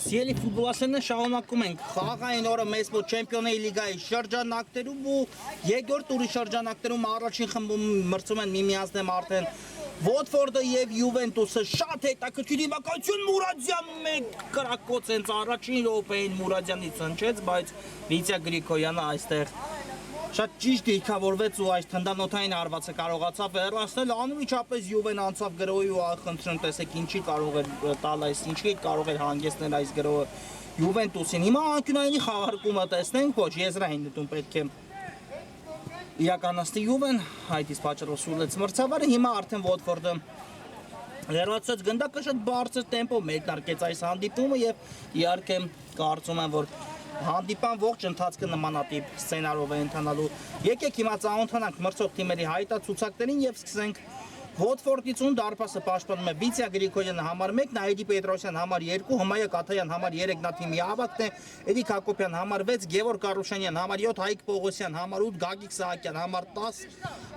Սիրելի ֆուտբոլասերներ շարունակում ենք խաղային օրը մեծ մոտ Չեմպիոնների լիգայի շրջանակներում ու երկրորդ տուրի շրջանակներում առաջին խմբում մրցում են միմյանց դեմ արդեն Վոտֆորդը եւ Յուվենտուսը շատ հետաքրքիր դիմակայություն Մուրադյան մեկ կրակոց հենց առաջին րոպեին Մուրադյանի ցնչեց, բայց Վիտյա Գրիգորյանը այստեղ շատ ճիշտ դիրքավորվեց ու այս թնդանոթային հարվածը կարողացավ հեռացնել անմիջապես Յուվեն անցավ գրոհի ու խնդրում տեսեք ինչի կարող էր տալ այս ինչի կարող էր հանգեցնել այս գրոհը Յուվենտուսին հիմա անկյունային խաղարկումը տեսնենք ոչ եզրային դիտում պետք է իրականացնի Յուվեն այդ իսկ պատճառով սուլեց մրցավարը հիմա արդեն Վոտֆորդը հեռացած գնդակը շատ բարձր տեմպով մեկնարկեց այս հանդիպումը եւ իհարկե կարծում եմ որ հանդիպան ողջ ընթացքը նմանատիպ սցենարով է ընթանալու։ Եկեք հիմա ծանոթանանք մրցող թիմերի հայտացուցակներին եւ սկսենք Վոտֆորդից ուն դարպասը պաշտպանում է Վիտյա Գրիգորյանը համար 1, Նահիդի Պետրոսյան համար 2, Հմայա Կաթայան համար 3 նա թիմի ավագն է, Էդիկ Հակոբյան համար 6, Գևորգ Կարուշանյան համար 7, Հայկ Պողոսյան համար 8, Գագիկ Սահակյան համար 10,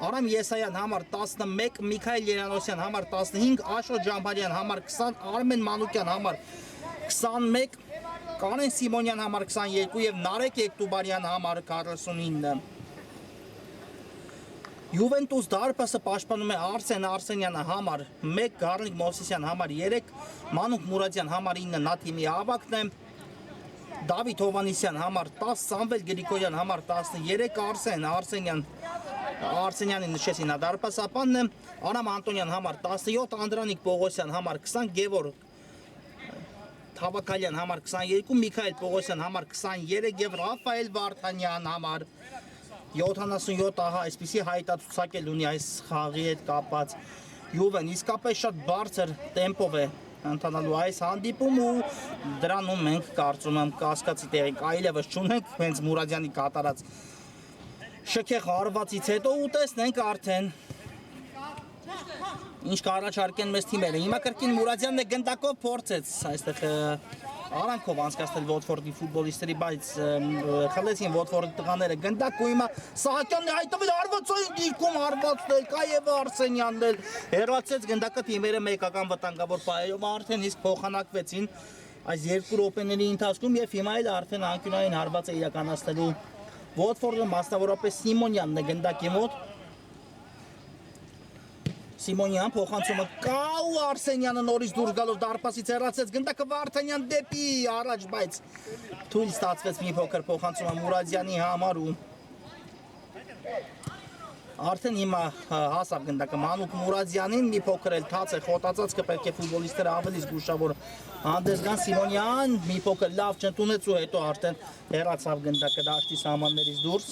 Արամ Եսայան համար 11, Միքայել Երանոսյան համար 15, Աշոտ Ջամբարյան համար 20, Արմեն Մանուկյան համար 21, Կանեն Սիմոնյան համար 22 եւ Նարեկ Էկտուբարյան համար 49։ Յուվենտուս դարպասը պաշտպանում է Արսեն Արսենյանը համար 1, Գառնիկ Մովսիսյան համար 3, Մանուկ Մուրադյան համար 9 նա թիմի ավագն է, Դավիթ Հովանեսյան համար 10, Սամվել Գրիգորյան համար 13, Արսենյանի նշեցի նա դարպասապանն է, Արամ Անտոնյան համար 17, Անդրանիկ Պողոսյան համար 20, Գևորգ Թավակալյան համար 22, Միքայել Պողոսյան համար 23 եւ Ռաֆայել Վարդանյան համար 77 ահա այսպիսի հայտացուցակել ունի այս խաղի հետ կապված Յուվեն իսկապես շատ բարձր տեմպով է ընթանալու այս հանդիպում ու դրանում մենք կարծում եմ կասկածի տեղի այլևս չունենք հենց Մուրադյանի կատարած շքեղ հարվածից հետո ու տեսնենք արդեն ինչ կառաջարկեն մեզ թիմերը հիմա կրկին Մուրադյանն է գնդակով փորձեց այստեղ Արանքով անցկացնել Վոտֆորդի ֆուտբոլիստերի, բայց խլեցին Վոտֆորդի տղաները գնդակ ու հիմա Սահակյանն է հայտնվել հարվածային դիրքում հարվածնել, Կայևը Արսենյանն էլ հեռացեց գնդակը թիմերը մեկական վտանգավոր պայերով արդեն իսկ փոխանակվեցին այս երկու րոպեների ընթացքում եւ հիմա էլ արդեն անկյունային հարված է իրականացնելու Վոտֆորդը մասնավորապես Սիմոնյանն է գնդակի մոտ Սիմոնյան փոխանցումը կա ու Արսենյանը նորից դուրս գալով դարպասից հեռացեց գնդակը Վարդանյան դեպի առաջ, բայց թույլ ստացվեց մի փոքր փոխանցումը Մուրադյանի համար ու արդեն հիմա հասավ գնդակը Մանուկ Մուրադյանին մի փոքր էլ թաց է խոտածած կպետք է ֆուտբոլիստները ավելի զգուշավոր հանդես գան Սիմոնյան մի փոքր լավ չընդունեց ու հետո արդեն հեռացավ գնդակը դաշտի սահմաններից դուրս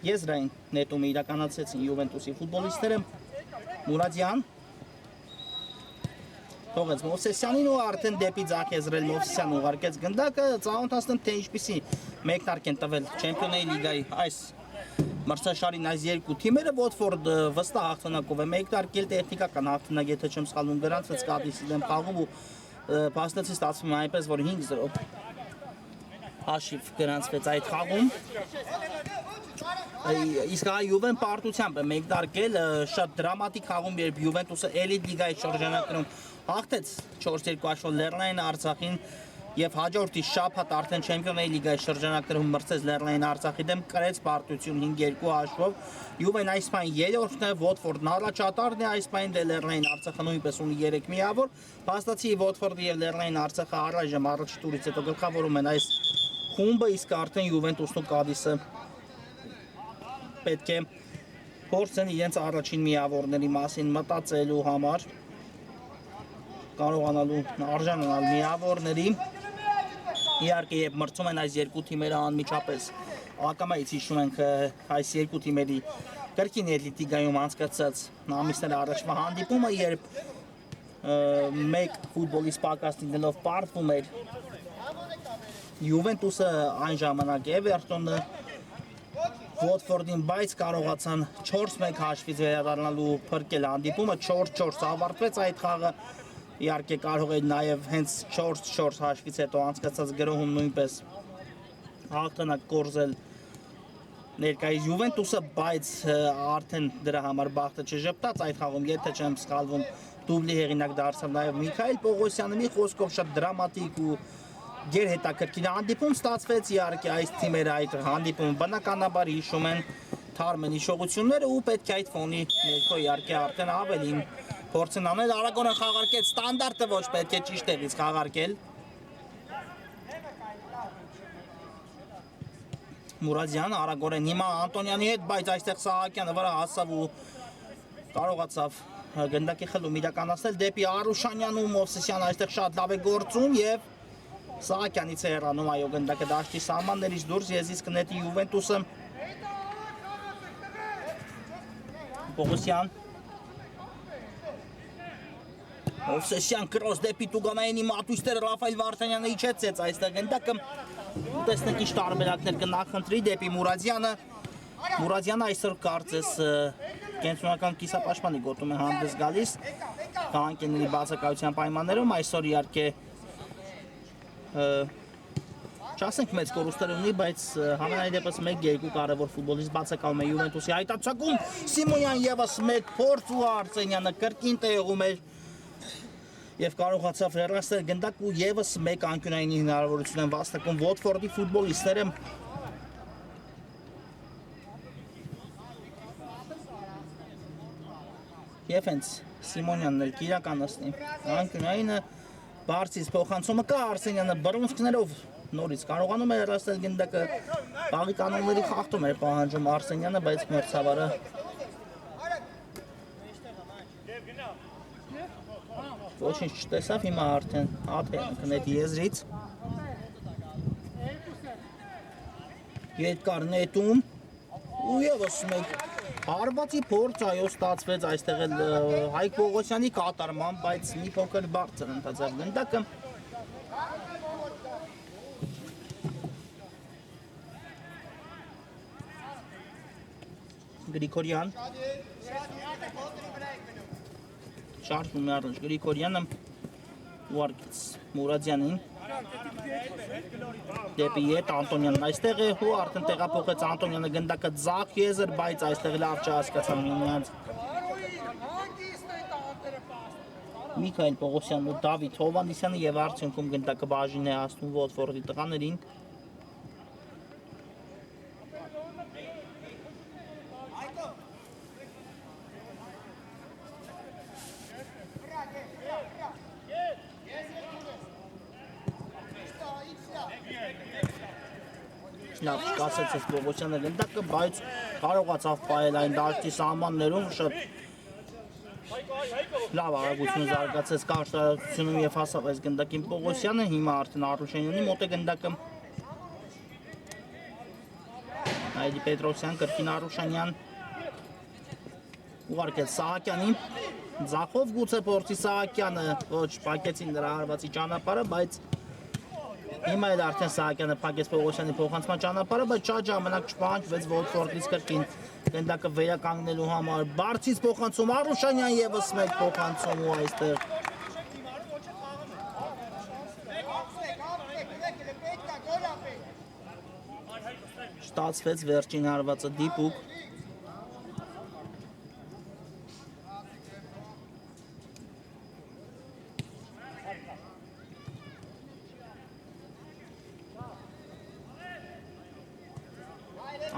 Եզրային նետումը իրականացրեցին Յուվենտուսի ֆուտբոլիստները Մուրադյան թողեց Մովսեսյանին ու արդեն դեպի ձախ եզրել Մովսեսյան ուղարկեց գնդակը ծանոթացնեմ թե ինչպիսի մեկնարկ են տվել Չեմպիոնների լիգայի այս մրցաշարին այս երկու թիմերը Վոտֆորդը վստահ հաղթանակով է մեկնարկել տեխնիկական հաղթանակ եթե չեմ սխալվում գրանցվեց Կադիսի դեմ խաղում ու փաստացի ստացվում է այնպես որ 5-0 հաշիվ գրանցվեց այդ խաղում Իսկ Յուվեն պարտությամբ է մեկնարկել շատ դրամատիկ խաղում երբ Յուվենտուսը էլիտ լիգայի շրջանակներում հաղթեց 4-2 հաշվով Լեռնային Արցախին եւ հաջորդի շաբաթ արդեն Չեմպիոնների լիգայի շրջանակներում մրցեց Լեռնային Արցախի դեմ կրեց պարտություն 5-2 հաշվով Յուվեն այս պայն երրորդն է Վոտֆորդն առաջատարն է այս պայն դե Լեռնային Արցախը նույնպես ունի 3 միավոր փաստացի Վոտֆորդը եւ Լեռնային Արցախը առայժմ առաջ տուրից հետո գլխավորում են այս խումբը իսկ արդեն Յուվենտուսն ու Կադիսը պետք է փորձեն իրենց առաջին միավորների մասին մտածելու համար կարողանալու արժանանալ միավորների իհարկե երբ մրցում են այս երկու թիմերը անմիջապես ակամայից հիշում ենք այս երկու թիմերի կրկին էլիտ լիգայում անցկացած ամիսներ առաջվա հանդիպումը երբ մեկ ֆուտբոլիստ պակասին դելով պարտվում էր Յուվենտուսը այն ժամանակ Էվերտոնը Վոտֆորդին, բայց կարողացան 4-1 հաշվից վերադառնալու փրկել հանդիպումը 4-4 ավարտվեց այդ խաղը իհարկե կարող է նաև հենց 4-4 հաշվից հետո անցկացած գրոհում նույնպես հաղթանակ կորզել ներկայիս Յուվենտուսը, բայց արդեն դրա համար բախտը չժպտաց այդ խաղում, եթե չեմ սխալվում, դուբլի հեղինակ դարձավ նաև Միքայել Պողոսյանը, մի խոսքով շատ դրամատիկ ու գերհետաքրքիր հանդիպում ստացվեց, իհարկե այս թիմերը այդ հանդիպումը բնականաբար հիշում են թարմ հիշողությունները ու պետք է այդ ֆոնի ներքո իհարկե արդեն ավելին փորձեն անել, Արագոնը խաղարկեց ստանդարտը, ոչ պետք է ճիշտ տեղից խաղարկել Մուրադյան, Արագորեն հիմա Անտոնյանի հետ, բայց այստեղ Սահակյանը վրա հասավ ու կարողացավ գնդակի խլում իրականացնել դեպի Արուշանյան ու Մովսեսյան այստեղ շատ լավ է գործում եւ Սահակյանից է հեռանում այո գնդակը դաշտի սահմաններից դուրս եզից կնետի Յուվենտուսը Պողոսյան Մովսեսյան կրոս դեպի Տուգանայինի մատույցները Ռաֆայել Վարդանյանը իջեցեց այստեղ գնդակը Տեսնենք ինչ տարբերակներ կնախընտրի դեպի Մուրադյանը Մուրադյանը այսօր կարծես կենտրոնական կիսապաշտպանի գոտում է հանդես գալիս քաղաքների բացակայության պայմաններում այսօր իհարկե չասենք մեծ կորուստներ ունի, բայց համենայն դեպս 1-2 կարևոր ֆուտբոլիստ բացակայում է Յուվենտուսի հայտարարչակում Սիմոնյան եւս մեկ փորձ ու Արսենյանը կրկին տեղում էր Եվ կարողացավ հեռացնել գնդակ ու եւս մեկ անկյունային հնարավորություն են վաստակում Վոտֆորդի ֆուտբոլիստները Եվ հենց Սիմոնյանն էլ կիրականացնի անկյունայինը բարձից փոխանցումը կա Արսենյանը բռունցքներով նորից կարողանում է հեռացնել գնդակը բաղի կանոնների խախտում էր պահանջում Արսենյանը, բայց մերձավարը Ոչինչ չտեսավ, հիմա արդեն ափերը կնետի եզրից Երկար նետում ու եւս մեկ հարվածի փորձ այո ստացվեց այստեղ էլ Հայկ Պողոսյանի կատարմամբ, բայց մի փոքր բարձր ընթացավ գնդակը Գրիգորյան Շարժում է առնջ Գրիգորյանը ուարկեց Մուրադյանին դեպի ետ Անտոնյանն այստեղ է ու արդեն տեղափոխեց Անտոնյանը գնդակը ձախ եզր, բայց այստեղ լավ չհասկացան միմյանց Միքայել Պողոսյանն ու Դավիթ Հովհաննիսյանը եւ արդյունքում գնդակը բաժին է հասնում Վոտֆորդի տղաներին Լավ շկացեցեց Պողոսյանը գնդակը, բայց կարողացավ պահել այն դաշտի սահմաններում շատ լավ արագություն զարգացեց կարճարարությունում եւ հասավ այս գնդակին Պողոսյանը, հիմա արդեն Արուշանյանի մոտ է գնդակը Այդի Պետրոսյան, կրկին Արուշանյան ուղարկեց Սահակյանին ձախով գուցե փորձի Սահակյանը ոչ փակեցին նրա հարվածի ճանապարհը, բայց Հիմա էլ արդեն Սահակյանը փակեց Պողոսյանի փոխանցման ճանապարհը, բայց շատ ժամանակ չպահանջվեց Վոտֆորդից կրկին գնդակը վերականգնելու համար։ Բարձից փոխանցում Արուշանյան եւս մեկ փոխանցում ու այստեղ ստացվեց վերջին հարվածը դիպուկ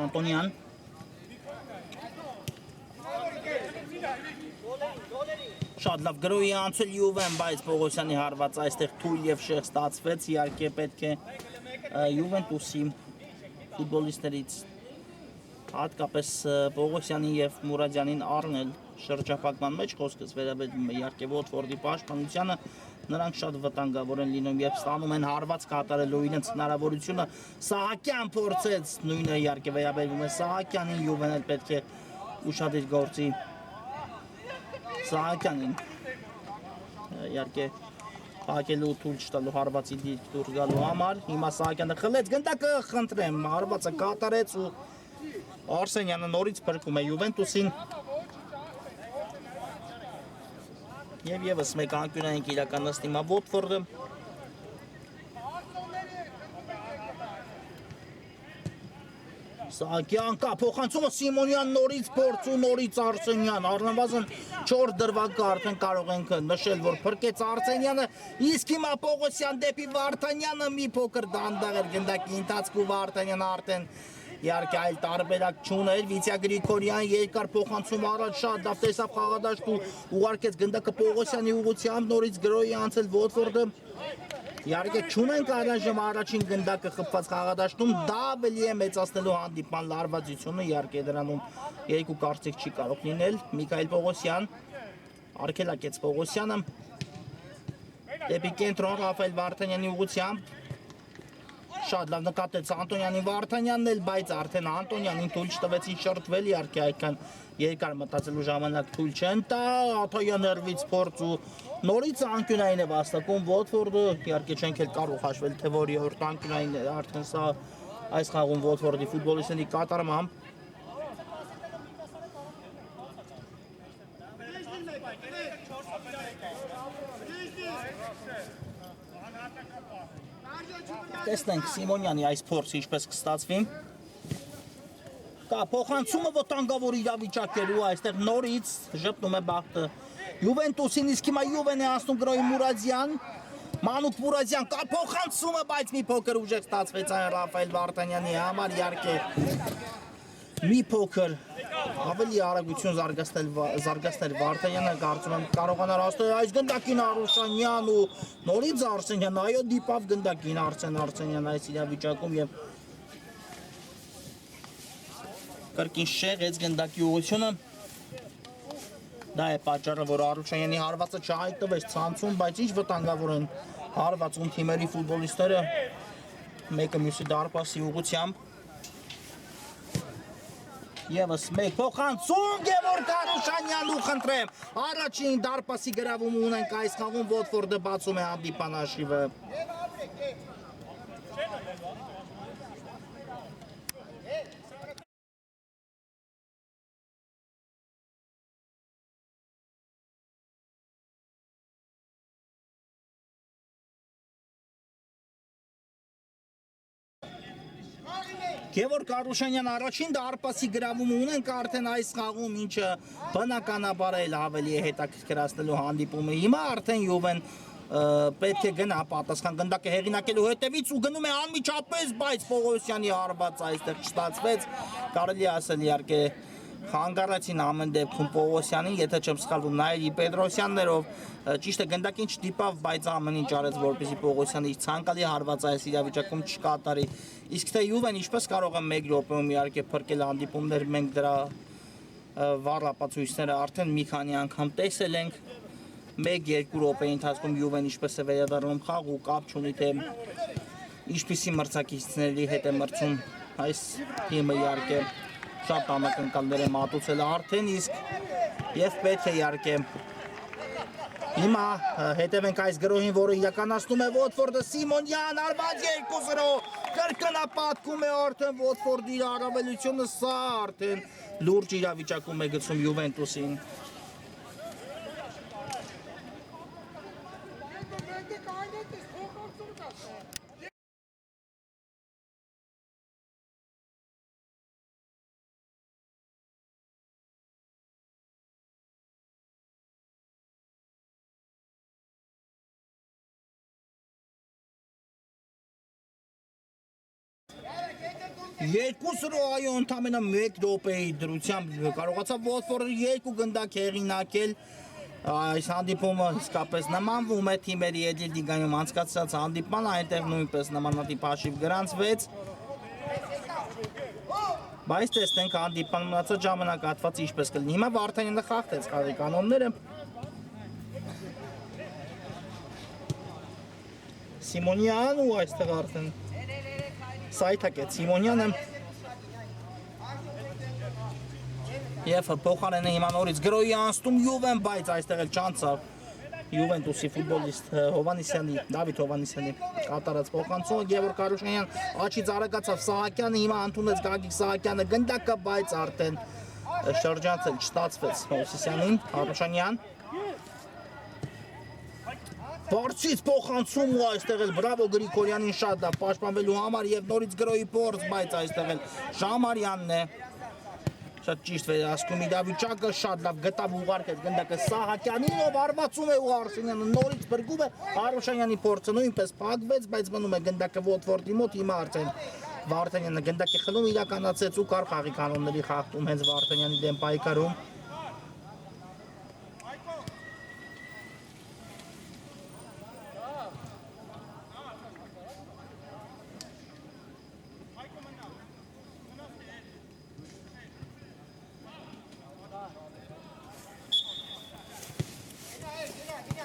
Անտոնյան Շատ լավ գրոհի անցել Յուվեն, բայց Պողոսյանի հարվածը այստեղ թույլ եւ շեղ ստացվեց, իհարկե պետք է Յուվենտուսի ֆուտբոլիստներից հատկապես Պողոսյանին եւ Մուրադյանին առնել շրջափակման մեջ խոսքս վերաբերում է իհարկե Վոտֆորդի պաշտպանությանը նրանք շատ վտանգավոր են լինում եւ ստանում են հարված կատարելու իրենց հնարավորությունը Սահակյան փորձեց նույնը իհարկե վերաբերում է Սահակյանին Յուվեն էլ պետք է ուշադիր գործի Սահակյանին իհարկե փակելու թույլ չտալու հարվածի դուրս գալու համար հիմա Սահակյանը խլեց գնդակը խնդրեմ հարվածը կատարեց ու Արսենյանը նորից փրկում է Յուվենտուսին Եվ եւս մեկ անկյունային իրականացնի հիմա Վոտֆորդը Սահակյան կա փոխանցումը Սիմոնյան նորից փորձ ու նորից Արսենյան առնվազն 4 դրվագը արդեն կարող ենք նշել որ փրկեց Արսենյանը իսկ հիմա Պողոսյան դեպի Վարդանյանը մի փոքր դանդաղ էր գնդակի ընթացքում Վարդանյանը արդեն իհարկե այլ տարբերակ չուներ Վիտյա Գրիգորյան երկար փոխանցում առաջ շատ լավ տեսավ խաղադաշտ ու ուղարկեց գնդակը Պողոսյանի ուղղությամբ նորից գրոյի անցել Ոթֆորդը Իհարկե չունենք առայժմ առաջին գնդակը խփված խաղադաշտում դա ավելի է մեծացնելու հանդիպման լարվածությունը իհարկե դրանում երկու կարծիք չի կարող լինել Միքայել Պողոսյան արգելակեց Պողոսյանը դեպի կենտրոն Ռաֆայել Վարդանյանի ուղղությամբ Շատ լավ նկատեց Անտոնյանին Վարդանյանն էլ, բայց արդեն Անտոնյանին թույլ չտվեցին շրթվել, իհարկե այդքան երկար մտածելու ժամանակ թույլ չեն տա, Աթոյան հեռվից փորձ ու նորից անկյունային է վաստակում Ոթֆորդը, իհարկե չենք էլ կարող հաշվել, թե որի օրտ անկյունային է արդեն սա այս խաղում Ոթֆորդի ֆուտբոլիստների կատարմամբ Տեսնենք Սիմոնյանի այս փորձը ինչպես կստացվի Կա փոխանցումը վտանգավոր իրավիճակ էր ու այստեղ նորից ժպտում է բախտը Յուվենտուսին իսկ հիմա Յուվեն է անցնում գրոյի Մուրադյան Մանուկ Մուրադյան կա փոխանցումը բայց մի փոքր ուժեղ ստացվեց այն Ռաֆայել Վարդանյանի համար իհարկե մի փոքր ավելի արագություն զարգացնել Վարդանյանը կարծում եմ կարողանար հասնել այս գնդակին Արուշանյան ու նորից Արսենյան այո դիպավ գնդակին Արսենյան այս իրավիճակում եւ կրկին շեղեց գնդակի ուղղությունը դա է պատճառը որ Արուշանյանի հարվածը չհայտնվեց ցանցում բայց ինչ վտանգավոր են հարվածում թիմերի ֆուտբոլիստները մեկը մյուսի դարպասի ուղղությամբ Եվս մեկ փոխանցում Գևորգ Արուշանյան ու խնդրեմ առաջին դարպասի գրավում ունենք այս խաղում Ոթֆորդը բացում է հանդիպան հաշիվը Գևորգ Արուշանյան առաջին դարպասի գրավում ունենք արդեն այս խաղում ինչը բնականաբար էլ ավելի է հետաքրքրացնելու հանդիպումը հիմա արդեն Յուվեն պետք է գնա պատասխան գնդակը հեղինակելու հետևից ու գնում է անմիջապես բայց Պողոսյանի հարվածը այստեղ չստացվեց կարելի ասել իհարկե Խանգարեցին ամեն դեպքում Պողոսյանին, եթե չեմ սխալվում, Նայիրի Պետրոսյաններով ճիշտ է գնդակին չդիպավ, բայց ամեն ինչ արեց, որպեսզի Պողոսյանը ցանկալի հարված այս իրավիճակում չկատարի։ Իսկ թե Յուվեն ինչպես կարող է 1 րոպեում իհարկե փրկել հանդիպումներ, մենք դրա վառ ապացույցները արդեն մի քանի անգամ տեսել ենք։ 1-2 րոպեի ընթացքում Յուվեն ինչպես է վերադառնում խաղ ու կապ չունի թե ինչպիսի մրցակիցների հետ է մրցում այս թիմը իհարկե շատ անակնկալներ է մատուցել արդեն իսկ եւ պետք է իհարկե հիմա հետևենք այս գրոհին, որը իրականացնում է Ոթֆորդը Սիմոնյան արված 2-0 կրկնապատկում է արդեն Ոթֆորդի առավելությունը, սա արդեն լուրջ իրավիճակում է գցում Յուվենտուսին։ Երկուսը այո ընդամենը 1 րոպեի դրությամբ կարողացավ Ոթֆորդը 2 գնդակ հեղինակել այս հանդիպումը իսկապես նմանվում է թիմերի Էդիլիգայում անցկացրած հանդիպման, այնտեղ նույնպես նմանատիպ հաշիվ գրանցվեց բայց տեսնենք հանդիպան մնացած ժամանակահատվածը ինչպես կլինի։ Հիմա Վարդանյանը խախտեց խաղի կանոնները Սիմոնյան ու այստեղ արդեն Սայթակեց Սիմոնյանը Եվ փոխարենը հիմա նորից գրոյի անցնում Յուվեն, բայց այստեղ էլ չանցավ Յուվենտուսի ֆուտբոլիստ Հովանեսյանի, Դավիթ Հովանեսյանի կատարած փոխանցումը Գևորգ Արուշանյան աչից արագացավ Սահակյանը, հիմա ընդունեց Գագիկ Սահակյանը գնդակը, բայց արդեն շրջանցել չստացվեց Հովսիսյանին, Արուշանյան Բարձից փոխանցում ու այստեղ էլ բրավո Գրիգորյանին շատ լավ պաշտպանվելու համար եւ նորից գրոյի փորձ, բայց այստեղ էլ Շամարյանն է շատ ճիշտ վերահսկում իրավիճակը, շատ լավ գտավ ուղարկեց գնդակը Սահակյանին, ով արվածում է ու Արսենյանը նորից բրգում է, Արուշանյանի փորձը նույնպես փակվեց, բայց մնում է գնդակը Ոթվորդի մոտ, հիմա արդեն Վարդանյանը գնդակի խլում իրականացեց ու կար խաղի կանոնների խախտում հենց Վարդանյանի դեմ պայքարում։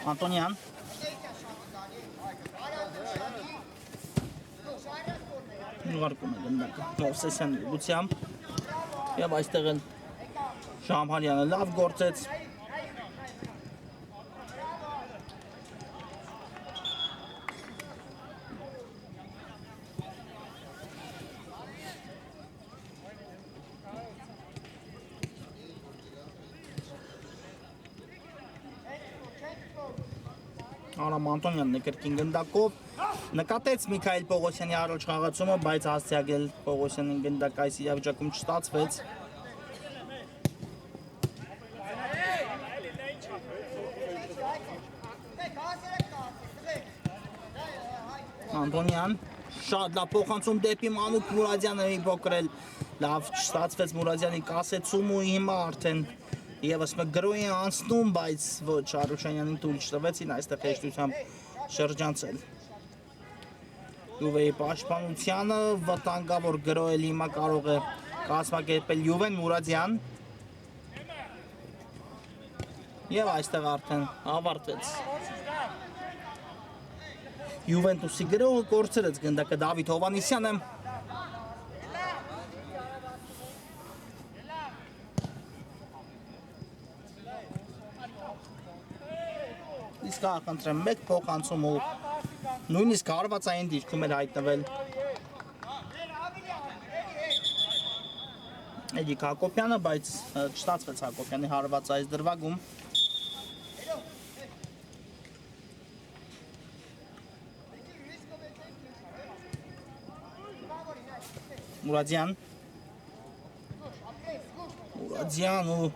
Անտոնյան ուղարկում է գնդակը Մովսեսյանի ուղղությամբ եւ այստեղ էլ Շամարյանը լավ գործեց Արամ Անտոնյանն է կրկին գնդակով նկատեց Միքայել Պողոսյանի առաջ խաղացումը, բայց հասցեագել Պողոսյանին գնդակ այս իրավիճակում չստացվեց։ Անտոնյան շատ լավ փոխանցում դեպի Մանուկ Մուրադյանը մի փոքր էլ լավ չստացվեց Մուրադյանի կասեցում ու հիմա արդեն Եվս մեկ գրոյ է անցնում, բայց ոչ Արուշանյանին թույլ չտվեցին այստեղ հեշտությամբ շրջանցել։ Յուվեի պաշտպանությանը վտանգավոր գրոյել հիմա կարող է կազմակերպել Յուվեն Մուրադյան։ Եվ այստեղ արդեն ավարտվեց։ Յուվենտուսի գրողը կորցրեց գնդակը Դավիթ Հովանեսյանը։ Իսկ ախնդրեմ մեկ փոխանցում ու նույնիսկ հարվածային դիրքում էր հայտնվել Էդիկ Հակոբյանը, բայց չստացվեց Հակոբյանի հարվածը այս դրվագում։ Մուրադյան ու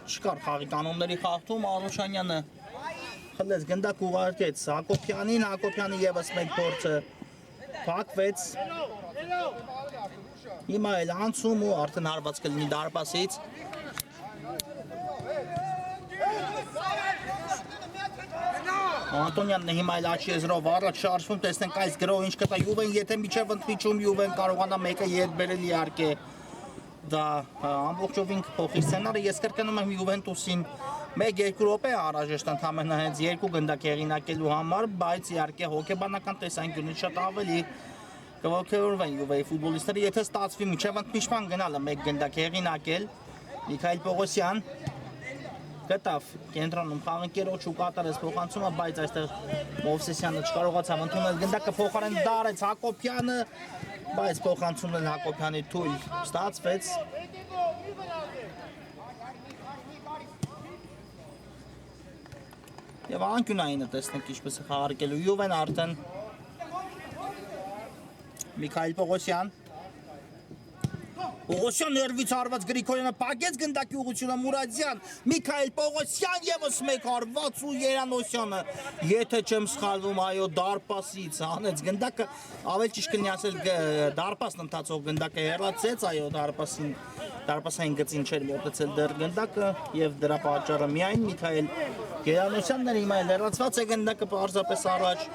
չկար խաղի կանոնների խախտում, Արուշանյանը խլեց գնդակ ուղարկեց Հակոբյանին, Հակոբյանի եւս մեկ փորձը փակվեց։ Հիմա էլ անցում ու արդեն հարված կլինի դարպասից։ Անտոնյանն հիմա էլ աչքի եզրով առաջ շարժվում, տեսնենք այս գրող ինչ կտա Յուվեն, եթե միջև ընդմիջում Յուվեն կարողանա մեկը ետ բերել իհարկե դա ամբողջովին փոխի սցենարը, ես կրկնում եմ Յուվենտուսին 1-2 րոպե անհրաժեշտ ընդամենը հենց երկու գնդակ հեղինակելու համար, բայց իհարկե հոգեբանական տեսանկյունից շատ ավելի կողքերորվեն Յուվեի ֆուտբոլիստները, եթե ստացվի միջև ընդմիջման գնալը 1 գնդակ հեղինակել, Միքայել Պողոսյան գտավ կենտրոնում խաղընկերոջ ու կատարեց փոխանցումը, բայց այստեղ Մովսեսյանը չկարողացավ ընդունել գնդակը, փոխարեն դարեց Հակոբյանը, բայց փոխանցումն Հակոբյանի թույլ ստացվեց։ Եվ անկյունայինը տեսնենք ինչպես է խաղարկելու Յուվեն արդեն Միքայել Պողոսյան Պողոսյան ներվից հարված Գրիգորյանը փակեց գնդակի ուղղությունը Մուրադյան, Միքայել Պողոսյան եւս մեկ հարված ու Երանոսյանը, եթե չեմ սխալվում, այո, դարպասից հանեց գնդակը, ավելի ճիշտ կլինի ասել դարպասն ընթացող գնդակը հեռացեց, այո, դարպասային գծին չէր մոտեցել դեռ գնդակը եւ դրա պատճառը միայն Միքայել Երանոսյանն էր, հիմա էլ հեռացված է գնդակը պարզապես առաջ։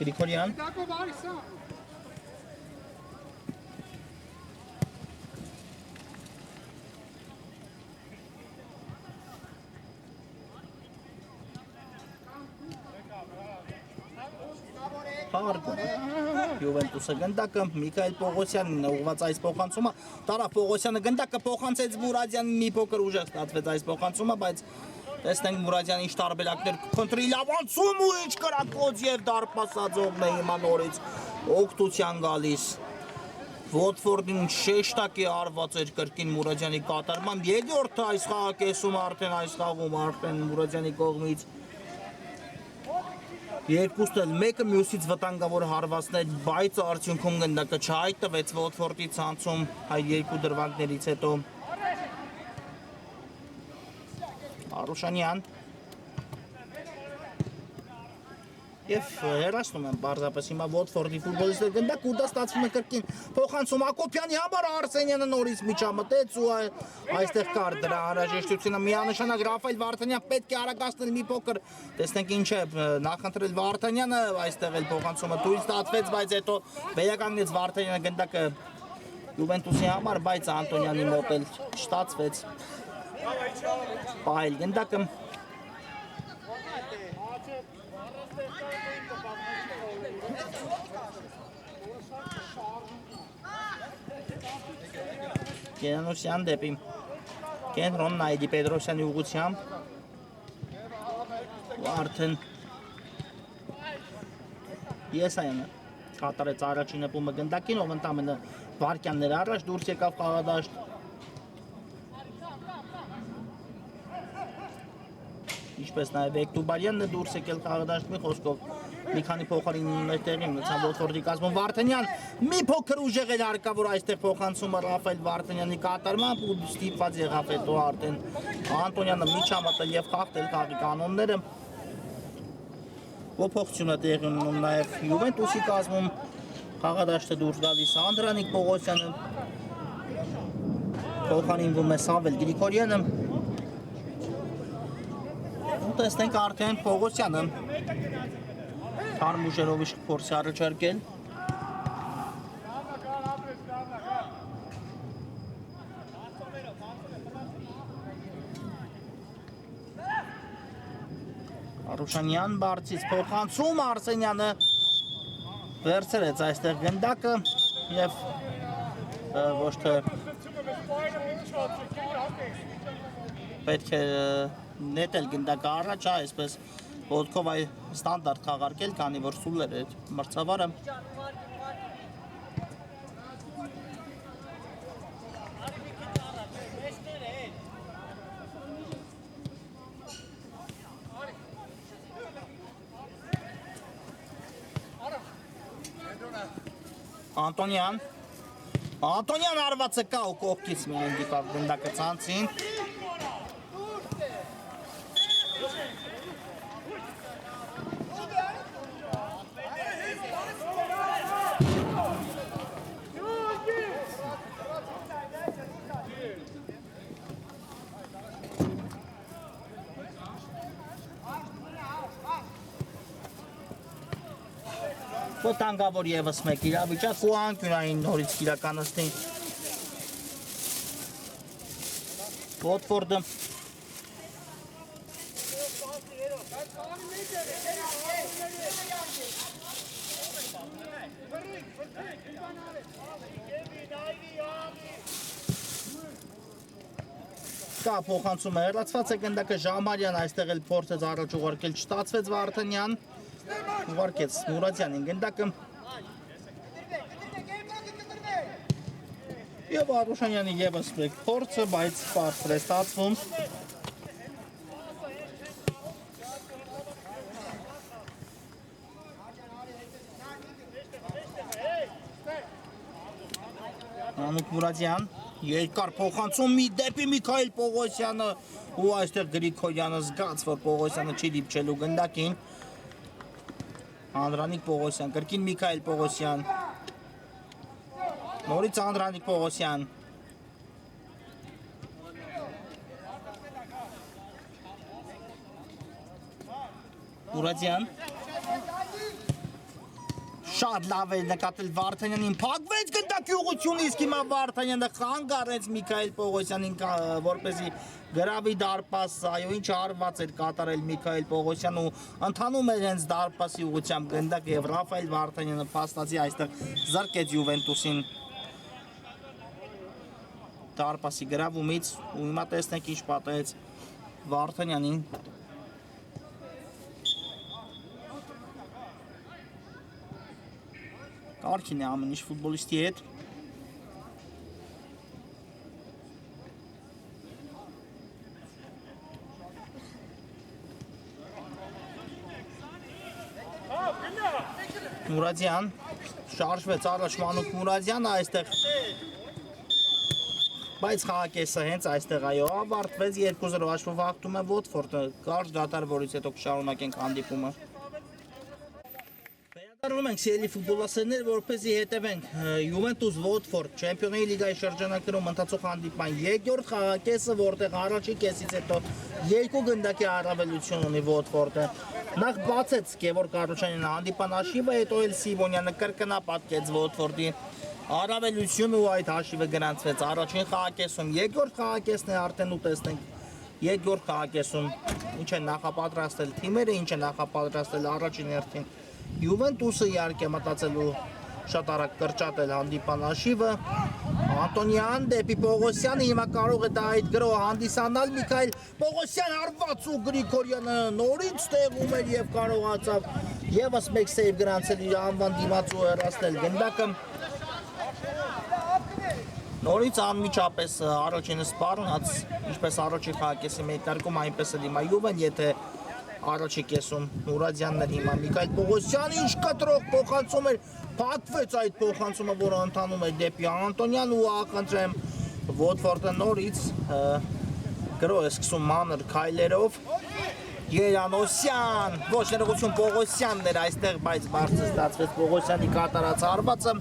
Գրիգորյան Յուվենտուսը գնդակը Միքայել Պողոսյանն է ուղղված այս փոխանցումը, տարավ Պողոսյանը գնդակը փոխանցեց Մուրադյանին, մի փոքր ուժեղ ստացվեց այս փոխանցումը, բայց Տեսնենք Մուրադյանի ինչ տարբերակներ կփնտրի լավանցում ու ինչ կրակոց եւ դարպասածողն է հիմա նորից օգտության գալիս։ Ոթֆորդին շեշտակի արված էր կրկին Մուրադյանի կատարմամբ, երկրորդը այս խաղակեսում արդեն այս խաղում արդեն Մուրադյանի կողմից երկուսն էլ մեկը մյուսից վտանգավոր հարվածներ, բայց արդյունքում գնդակը չհայտնվեց Ոթֆորդի ցանցում այդ երկու դրվագներից հետո Արուշանյան Եվ հեռացնում եմ պարզապես հիմա Ոթֆորդի ֆուտբոլիստները գնդակ ու դա ստացվում է կրկին փոխանցում Ակոբյանի համար Արսենյանը նորից միջամտեց ու այստեղ կար դրա անհրաժեշտությունը միանշանակ Ռաֆայել Վարդանյան պետք է արագացնել մի փոքր տեսնենք ինչ է նախընտրել Վարդանյանը այստեղ էլ փոխանցումը թույլ ստացվեց բայց հետո վերականգնեց Վարդանյանը գնդակը Յուվենտուսի համար բայց Անտոնյանի մոտ էլ չստացվեց Պահել գնդակը Գենանոսյան դեպի կենտրոն Նայդի Պետրոսյանի ուղղությամբ ու արդեն Եսայանը կատարեց առաջին հպումը գնդակին, ով ընդամենը վարկյաններ առաջ դուրս եկավ խաղադաշտ Ինչպես նաև Էկտուբարյանն է դուրս եկել խաղադաշտ մի խոսքով մի քանի փոխարինումներ տեղի ունեցան Ոթֆորդի կազմում Վարդանյան մի փոքր ուժեղ էր հարկավոր այստեղ փոխանցումը Ռաֆայել Վարդանյանի կատարմամբ ու ստիպված եղավ հետո արդեն Անտոնյանը միջամտել եւ խախտել խաղի կանոնները փոփոխությունը տեղի ունում նաև Յուվենտուսի կազմում խաղադաշտը դուրս գալիս Անդրանիկ Պողոսյանը փոխարինվում է Սամվել Գրիգորյանը Տեսնենք արդեն Պողոսյանը Թարմ ուժերով իշխ փորձի առաջարկել Արուշանյան բարձից փոխանցում Արսենյանը վերցրեց այստեղ գնդակը եւ ոչ թե պետք է նետել գնդակը առաջ, այսպես ոտքով այ ստանդարտ խաղարկել, քանի որ սուլեր է մրցավարը Անտոնյան արվածը կա ու կողքից միայն դիպավ գնդակը ցանցին Վտանգավոր ևս մեկ իրավիճակ ու անկյունային նորից իրականացնի Ոթֆորդը Կա փոխանցումը հեռացված է գնդակը Ժամարյան այստեղ էլ փորձեց առաջ ուղարկել չստացվեց Վարդանյան ուղարկեց Մուրադյանին գնդակը Եվ Արուշանյանի ևս մեկ փորձը, բայց բարձր է ստացվում Անուկ Մուրադյան երկար փոխանցում մի դեպի Միքայել Պողոսյանը ու այստեղ Գրիգորյանը զգաց, որ Պողոսյանը չի դիպչելու գնդակին Անդրանիկ Պողոսյան, կրկին Միքայել Պողոսյան Նորից Անդրանիկ Պողոսյան Մուրադյան Շատ լավ է նկատել Վարդանյանին, փակվեց գնդակի ուղղությունը, իսկ հիմա Վարդանյանը խանգարեց Միքայել Պողոսյանին, որպեսզի գրավի դարպաս, այո, ինչ արված էր կատարել Միքայել Պողոսյանը ու ընթանում էր հենց դարպասի ուղղությամբ գնդակը եւ Ռաֆայել Վարդանյանը փաստացի այստեղ զրկեց Յուվենտուսին դարպասի գրավումից ու հիմա տեսնենք ինչ պատահեց Վարդանյանին։ Կարքին է ամեն ինչ ֆուտբոլիստի հետ։ Մուրադյան շարժվեց առաջ Մանուկ Մուրադյանը այստեղ բայց խաղակեսը հենց այստեղ այո ավարտվեց 2-0 հաշվով հաղթում է Ոթֆորդը կարճ դադար որից հետո կշարունակենք հանդիպումը Վերադառնում ենք սիրելի ֆուտբոլասերներ որպեսզի հետևենք Յուվենտուս Ոթֆորդ Չեմպիոնների լիգայի շրջանակներում ընթացող հանդիպման երկրորդ խաղակեսը որտեղ առաջի կեսից հետո երկու գնդակի առավելություն ունի Ոթֆորդը Նախ բացեց Գևորգ Արուչանյանը հանդիպան հաշիվը, հետո էլ Սիմոնյանը կրկնապատկեց Ոթֆորդի առավելությունը ու այդ հաշիվը գրանցվեց առաջին խաղակեսում, երկրորդ խաղակեսն է արդեն ու տեսնենք երկրորդ խաղակեսում ինչ է նախապատրաստել թիմերը, ինչ է նախապատրաստել առաջին հերթին Յուվենտուսը իհարկե մտածելու շատ արագ կրճատել հանդիպան հաշիվը Անտոնյան դեպի Պողոսյանը հիմա կարող է դա այդ գրո հանդիսանալ Միքայել Պողոսյան հարված ու Գրիգորյանը նորից տեղում էր եւ կարողացավ եւս մեկ սեյվ գրանցել իր անվան դիմացու հեռացնել գնդակը Նորից անմիջապես առաջինը սպառնաց ինչպես առաջի խաղակեսի մեկնարկում այնպես էլ հիմա Յուվեն եթե Առաջի կեսում Մուրադյանն էր հիմա Միքայել Պողոսյանը ինչ կտրող փոխանցում էր Փակվեց այդ փոխանցումը, որը ընթանում է դեպի Անտոնյան ու ակնտրեմ Ոթֆորդը նորից գրո է սկսում մանր քայլերով Երանոսյան, ոչ ներողություն Պողոսյանն էր այստեղ, բայց բարձր ստացվեց Պողոսյանի կատարած հարվածը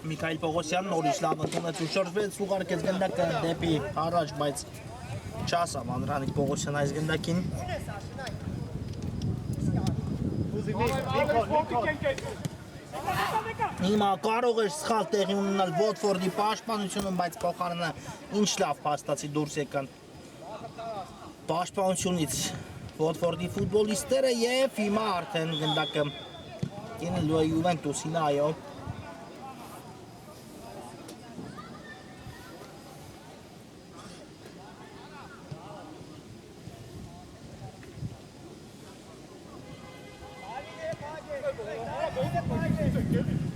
Միքայել Պողոսյանն նորից լավ ընդունեց ու շրջվեց ուղարկեց գնդակը դեպի առաջ, բայց չասավ Անդրանիկ Պողոսյան այս գնդակին Հիմա կարող էր սխալ տեղի ունենալ Ոթֆորդի պաշտպանությունում, բայց փոխարենը ինչ լավ փաստացի դուրս եկան պաշտպանությունից Ոթֆորդի ֆուտբոլիստները եւ հիմա արդեն գնդակը կինելու է Յուվենտուսին, այո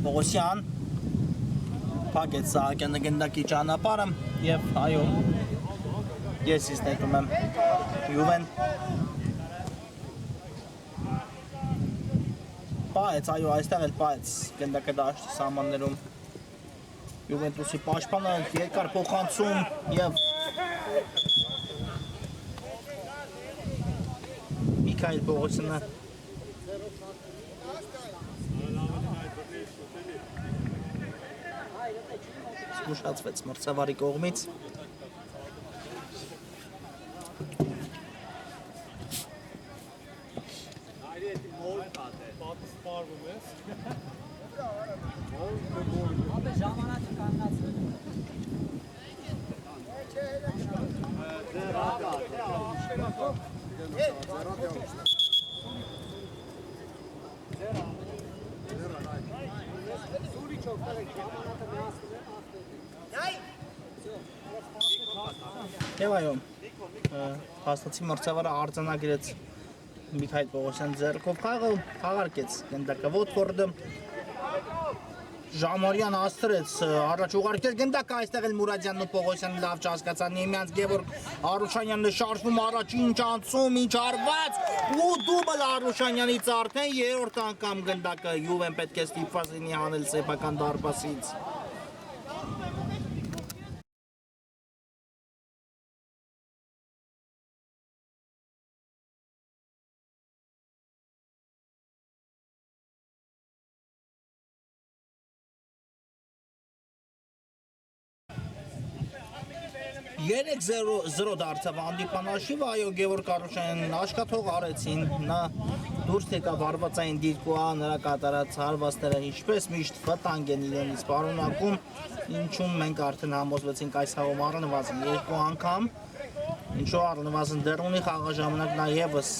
Պողոսյան Պակեց Սահակյանը գնդակի ճանապարհը եւ այո ես իսկ նետում եմ Յուվեն Պայեց այո այստեղ էլ պայեց գնդակը դաշտի սահմաններում Յուվենտուսի պաշտպանը երկար փոխանցում եւ Միքայել Պողոսյանը Ուշացվեց մրցավարի կողմից Եվ այո, հաստացի մրցավարը արձանագրեց Միքայել Պողոսյան ձեռքով խաղարկեց գնդակը Ոթֆորդը Ժամարյան աստրեց առաջ ուղարկեց գնդակը այստեղ էլ Մուրադյանն ու Պողոսյանը լավ չհասկացան Նեմյանց Գևորգ Արուշանյանն շարժվում առաջ ինչ անցում ինչ արված ու դուբլ Արուշանյանից արդեն երրորդ անգամ գնդակը Յուվեն պետք է ստիպված լինի հանել սեփական դարպասից Երեք 0 դարձավ հանդիպան հաշիվը, այո Գևորգ Արուշյանն աշխատող արեցին, նա դուրս եկավ հարվածային դիրքուհա նրա կատարած հարվածները ինչպես միշտ վտանգ են իրենից պարունակում, ինչում մենք արդեն համոզվեցինք այս խաղում առնվազն 2 անգամ, ինչու առնվազն դեռ ունի խաղաժամանակ նա ևս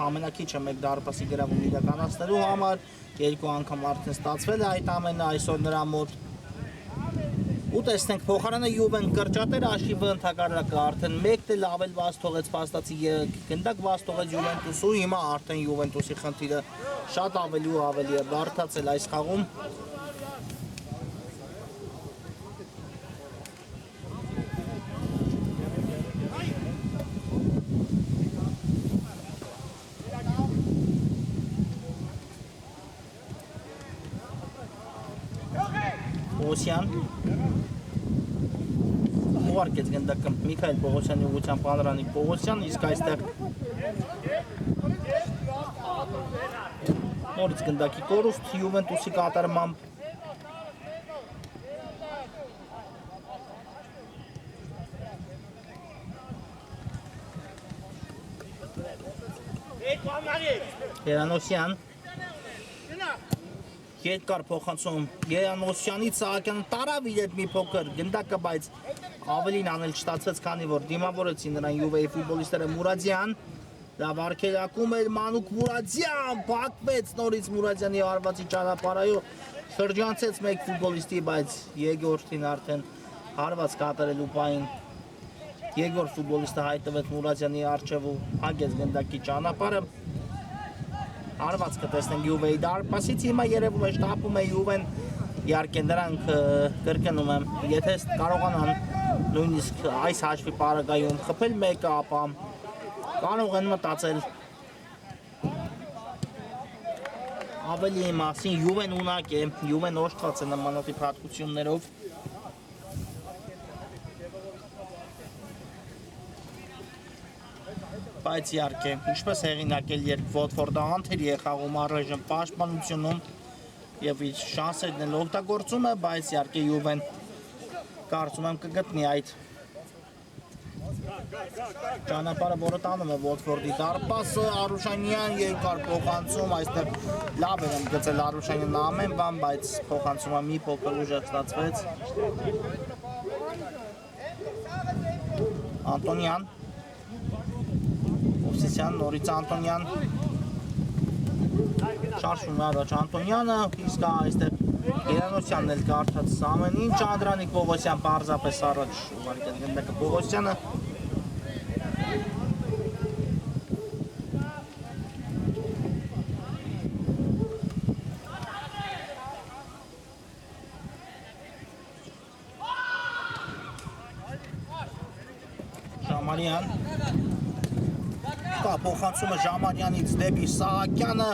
ամենակիչը 1 դարպասի գրավում իրականացնելու համար, 2 անգամ արդեն ստացվել է այդ ամենը այսօր նրա մոտ։ Ու տեսնենք փոխարենը Յուվեն կրճատեր աշիվը ընդհակառակը արդեն 1 էլ ավել բաց թողեց փաստացի գնդակ բաց թողեց Յուվենտուսու, հիմա արդեն Յուվենտուսի խնդիրը շատ ավելի ու ավելի է բարդացել այս խաղում։ Պողոսյան ուղարկեց գնդակը Միքայել Պողոսյանի ուղղությամբ Անդրանիկ Պողոսյան, իսկ այստեղ նորից գնդակի կորուստ Յուվենտուսի կատարմամբ Երանոսյան երկար փոխանցում Երանոսյանից Սահակյանը տարավ իր հետ մի փոքր գնդակը, բայց ավելին անել չստացվեց, քանի որ դիմավորեցին նրան Յուվեի ֆուտբոլիստները Մուրադյան, լավ արգելակում էր Մանուկ Մուրադյան, փակվեց նորից Մուրադյանի հարվածի ճանապարհայով, շրջանցեց մեկ ֆուտբոլիստի, բայց երկրորդին արդեն հարված կատարելու պահին երկրորդ ֆուտբոլիստը հայտնվեց Մուրադյանի առջև ու հագեց գնդակի ճանապարհը։ Հարված կտեսնենք Յուվեի դարպասից, հիմա երևում է շտապում է Յուվեն, իհարկե նրանք կրկնում եմ, եթե կարողանան նույնիսկ այս հաշվի պարագայում խփել մեկը, ապա կարող են մտածել ավելի մասին, Յուվեն ունակ է, Յուվեն օժտված է նմանատիպ հատկություններով։ Բայց իհարկե, ինչպես հեղինակել երբ Վոտֆորդը անթերի է խաղում առայժմ պաշտպանությունում եւ իր շանսերն էլ օգտագործում է, բայց իհարկե Յուվեն կարծում եմ կգտնի այդ ճանապարհը, որը տանում է Վոտֆորդի դարպասը, Արուշանյան երկար փոխանցում, այստեղ լավ էր ընդգծել Արուշանյանն ամեն բան, բայց փոխանցումը մի փոքր ուժեղ ստացվեց։ Անտոնյան Սիսյան, նորից Անտոնյան շարժում առաջ Անտոնյանը, իսկ այստեղ Երանոսյանն էլ կարդաց ամեն ինչ, Անդրանիկ Պողոսյան պարզապես առաջ ուղարկեց գնդակը Պողոսյանը։ Ժամարյան փոխանցումը Ժամարյանից դեպի Սահակյանը,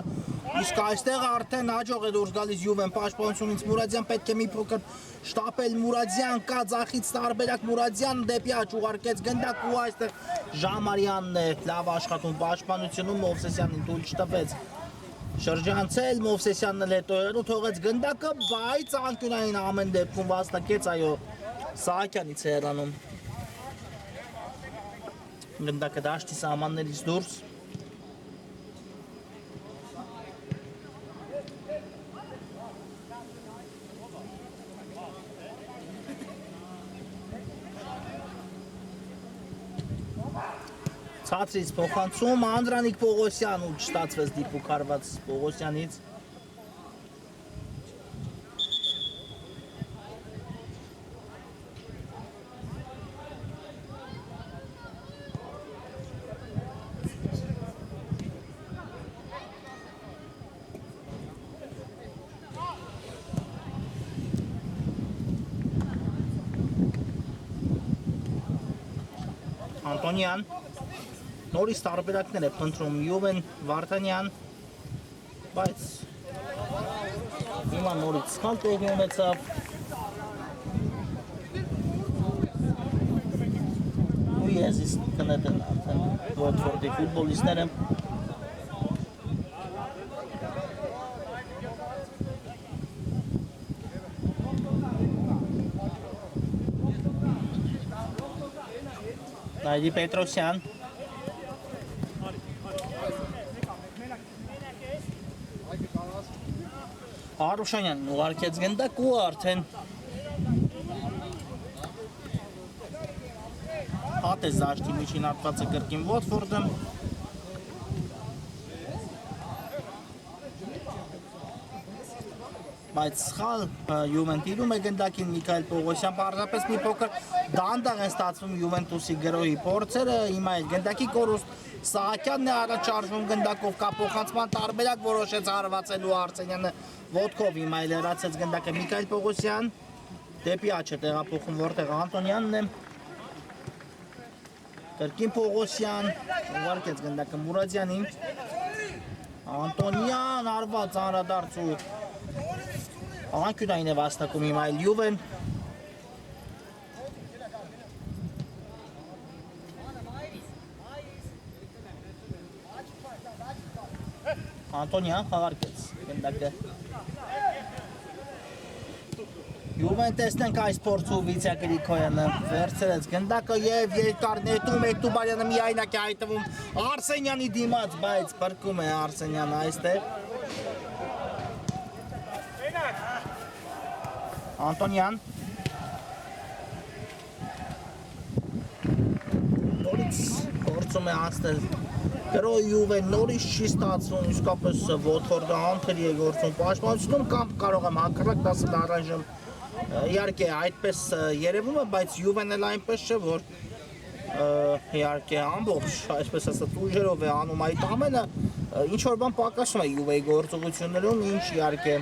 իսկ այստեղ արդեն հաջող է դուրս գալիս Յուվեն պաշտպանությունից Մուրադյան, պետք է մի փոքր շտապել Մուրադյան, կա ձախից տարբերակ Մուրադյան դեպի աջ ուղարկեց գնդակ ու այստեղ Ժամարյանն է լավ աշխատում պաշտպանությունում, Մովսեսյանին թույլ չտվեց շրջանցել, Մովսեսյանն էլ հետո հեռու թողեց գնդակը, բայց անկյունային ամեն դեպքում վաստակեց, այո, Սահակյանից է հեռանում գնդակը դաշտի սահմաններից դուրս։ Ցածրից փոխանցում Անդրանիկ Պողոսյան ու չստացվեց դիպուկ հարված Պողոսյանից։ Անտոնյան նորից տարբերակներ է փնտրում Յուվեն Վարդանյան, բայց հիմա նորից սխալ տեղի ունեցավ։ Ու եզիս կնետեն արդեն Վոտֆորդի ֆուտբոլիստները։ Նայդի Պետրոսյան Արուշանյանն ուղարկեց գնդակ ու արդեն հատեց դաշտի միջին հատվածը կրկին Վոտֆորդը բայց սխալ Յուվեն տիրում է գնդակին Միքայել Պողոսյան պարզապես մի փոքր դանդաղ են ստացվում Յուվենտուսի գրոհի փորձերը հիմա էլ գնդակի կորուստ Սահակյանն է առաջարժվում գնդակով կապոխանցման տարբերակ որոշեց հարվածելու Արսենյանը ոտքով հիմա էլ հեռացեց գնդակը Միքայել Պողոսյան դեպի աջ է տեղափոխում որտեղ Անտոնյանն է կրկին Պողոսյան ուղարկեց գնդակը Մուրադյանին Անտոնյան արված անդրադարձ ու Անկյունային է վաստակում հիմա էլ Յուվեն Անտոնյան խաղարկեց գնդակը Յուվեն տեսնենք այս փորձու Վիցյա Գրիգորյանը վերցրեց գնդակը եւ երկար նետում Էկտուբարյանը միայնակ է հայտնվում Արսենյանի դիմաց բայց բրկում է Արսենյանը այստեղ Անտոնյան նորից փորձում է անցնել գրոհի Յուվեն նորից չի ստացվում իսկապես Վոտֆորդը անթերի է գործում պաշտպանությունում կամ կարող եմ հակառակ դասել առայժմ իհարկե այդպես երևում է բայց Յուվեն էլ այնպես չէ որ իհարկե ամբողջ այսպես ասած ուժերով է անում այդ ամենը ինչ որ բան պակասում է Յուվեի գործողություններում ինչ իհարկե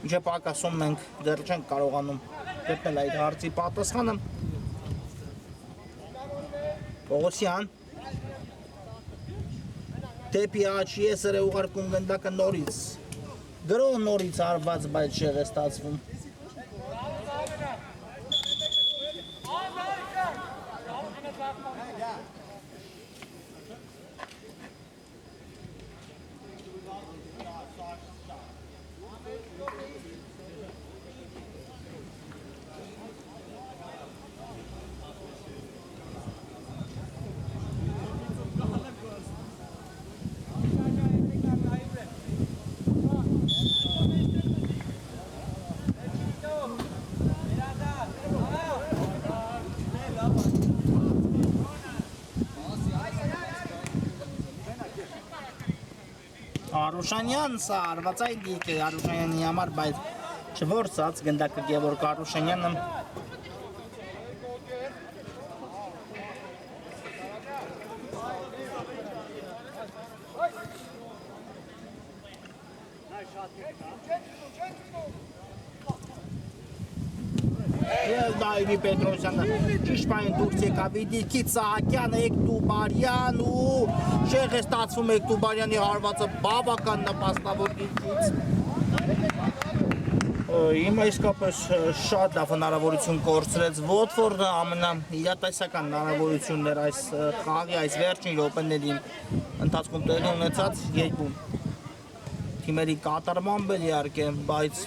Ինչ է պակասում մենք դեռ չենք կարողանում գտնել այդ հարցի պատասխանը Պողոսյան դեպի աջ եսր է ուղարկում գնդակը նորից գրոհ նորից արված բայց չեղ է ստացվում Արուշանյան սա արվածային դիրք է Արուշանյանի համար, բայց չորսած գնդակը Գևորգ Արուշանյանը Եվ Դավիթ Պետրոսյանը ճիշտ պահին դուրս եկավ դիրքից Սահակյանը Էկտուբարյան ու շեղ է ստացվում Էկտուբարյանի հարվածը բավական նպաստավոր դիրքից Հիմա իսկապես շատ լավ հնարավորություն կորցրեց Վոտֆորդը ամենաիրատեսական հնարավորություններ այս խաղի այս վերջին րոպեների ընթացքում տեղի ունեցած երկու թիմերի կատարմամբ էլ իհարկե բայց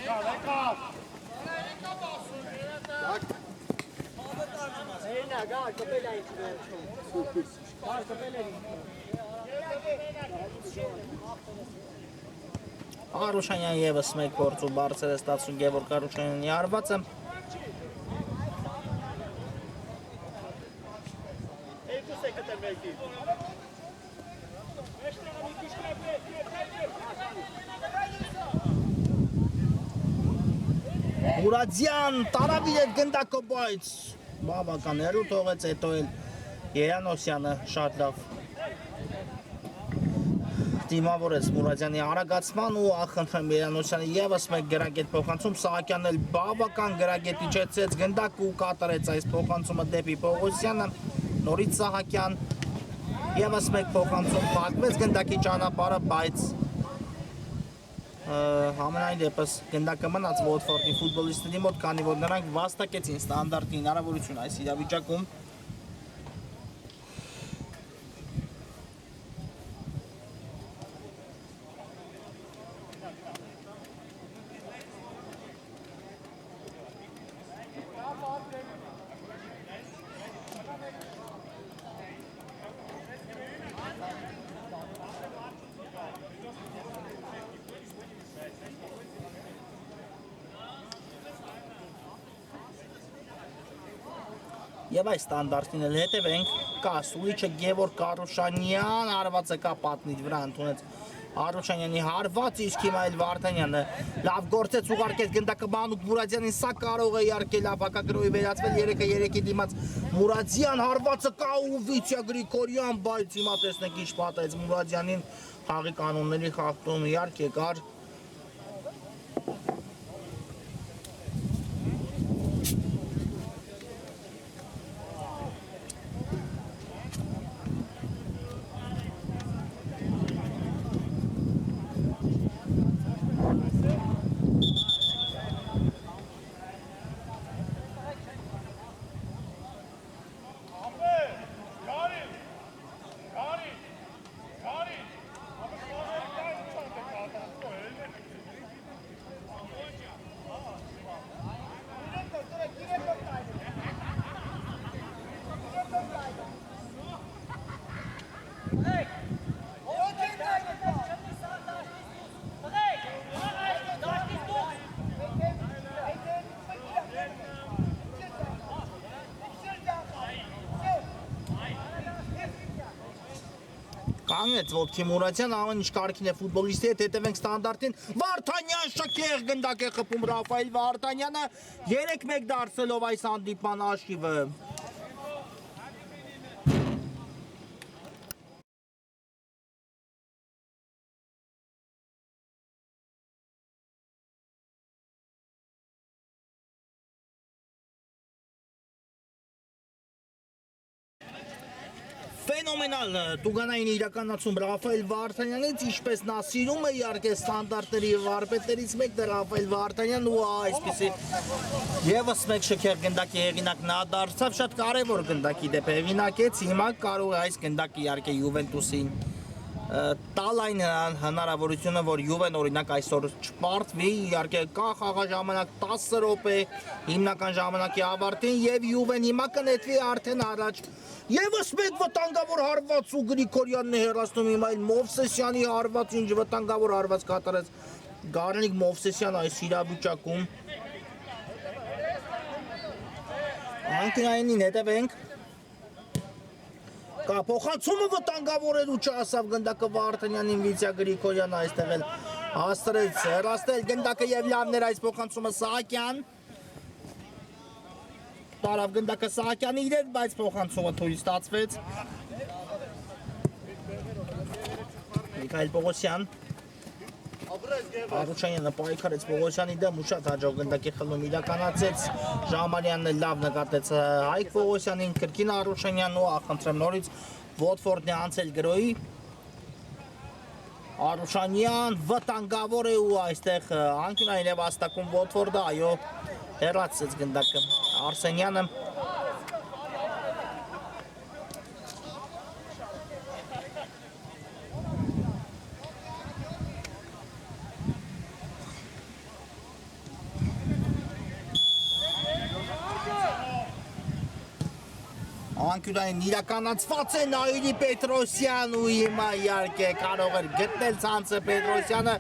Արուշանյան եւս մեկ փորձ ու բարձր է ստացվում Գևորգ Արուշանյանի հարվածը Մուրադյան տարավիր է գնդակը բայց բավական հեռու թողեց հետո էլ Երանոսյանը շատ լավ դիմավորեց Մուրադյանի արագացման ու ախնդրեմ Երանոսյանը եւս մեկ գրագետ փոխանցում Սահակյանն էլ բավական գրագետ իջեցրեց գնդակ ու կատարեց այս փոխանցումը դեպի Պողոսյանը նորից Սահակյան եւս մեկ փոխանցում փակվեց գնդակի ճանապարհը բայց Համենայն դեպս գնդակը մնաց Վոտֆորդի ֆուտբոլիստների մոտ, քանի որ նրանք վաստակեցին ստանդարտի հնարավորություն այս իրավիճակում Եվ այս ստանդարտին էլ հետևենք, կա Սուլիչը Գևորգ Արուշանյան, հարված է կա պատնի վրա ընդունեց Արուշանյանի հարված, իսկ հիմա էլ Վարդանյանը լավ գործեց, ուղարկեց գնդակը Մանուկ Մուրադյանին, սա կարող է իհարկե լավ հակագրոհի վերածվել 3-3-ի դիմաց Մուրադյան, հարվածը կա ու Վիթյա Գրիգորյան, բայց հիմա տեսնենք ինչ պատահեց Մուրադյանին, խաղի կանոնների խախտում իհարկե կար Կանգնեց ոտքի Մուրադյան, ամեն ինչ կարքին է ֆուտբոլիստի հետ, հետևենք ստանդարտին, Վարդանյան շքեղ գնդակ է խփում Ռաֆայել Վարդանյանը, 3-1 դարձելով այս հանդիպման հաշիվը։ Ֆենոմենալ տուգանային իրականացում Ռաֆայել Վարդանյանից, ինչպես նա սիրում է իհարկե ստանդարտների վարպետներից մեկն է Ռաֆայել Վարդանյանն ու այսպեսի եւս մեկ շքեղ գնդակի հեղինակ նա դարձավ, շատ կարեւոր գնդակի դեպ հեղինակեց, հիմա կարող է այս գնդակը իհարկե Յուվենտուսին տալ այն հնարավորությունը, որ Յուվեն օրինակ այսօր չպարտվի, իհարկե կա խաղաժամանակ 10 րոպե հիմնական ժամանակի ավարտին եւ Յուվեն հիմա կնետվի արդեն առաջ Եվս մեկ վտանգավոր հարված ու Գրիգորյանն է հեռացնում հիմա այլ Մովսեսյանի հարված, ինչ վտանգավոր հարված կատարեց Գարնիկ Մովսեսյան այս իրավիճակում Անկյունայինին հետևենք Կա փոխանցումը վտանգավոր էր ու չասավ գնդակը Վարդանյանին Վիթյա Գրիգորյանը այստեղ էլ հաստրեց հեռացնել գնդակը եւ լավներ այս փոխանցումը Սահակյան Տարավ գնդակը Սահակյանի իրեն, բայց փոխանցումը թույլ ստացվեց Միքայել Պողոսյան Արուշանյանը պայքարեց Պողոսյանի դեմ ու շատ հաջող գնդակի խլում իրականացեց Ժամանյանն էլ լավ նկատեց Հայկ Պողոսյանին, կրկին Արուշանյանն ու ախնդրեմ նորից Վոտֆորդն է անցել գրոյի Արուշանյան վտանգավոր է ու այստեղ անկյունային է վաստակում Վոտֆորդը, այո հեռացեց գնդակը Արսենյանը Անկյունային իրականացված է Նայիրի Պետրոսյան ու հիմա իհարկե կարող էր գտնել ցանցը Պետրոսյանը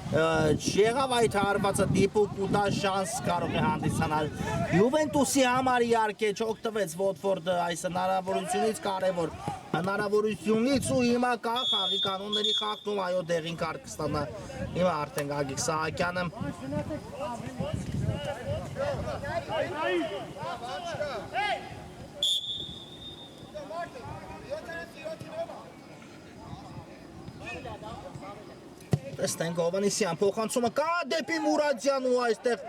Չեղավ այդ հարվածը դիպուկ ու դա շանս կարող է հանդիսանալ Յուվենտուսի համար իհարկե չօգտվեց Վոտֆորդը այս հնարավորությունից կարևոր հնարավորությունից ու հիմա կա խաղի կանոնների խախտում այո դեղին կարգ կստանա հիմա արդեն Գագիկ Սահակյանը Տեսնենք Հովանեսյան փոխանցումը կա դեպի Մուրադյան ու այստեղ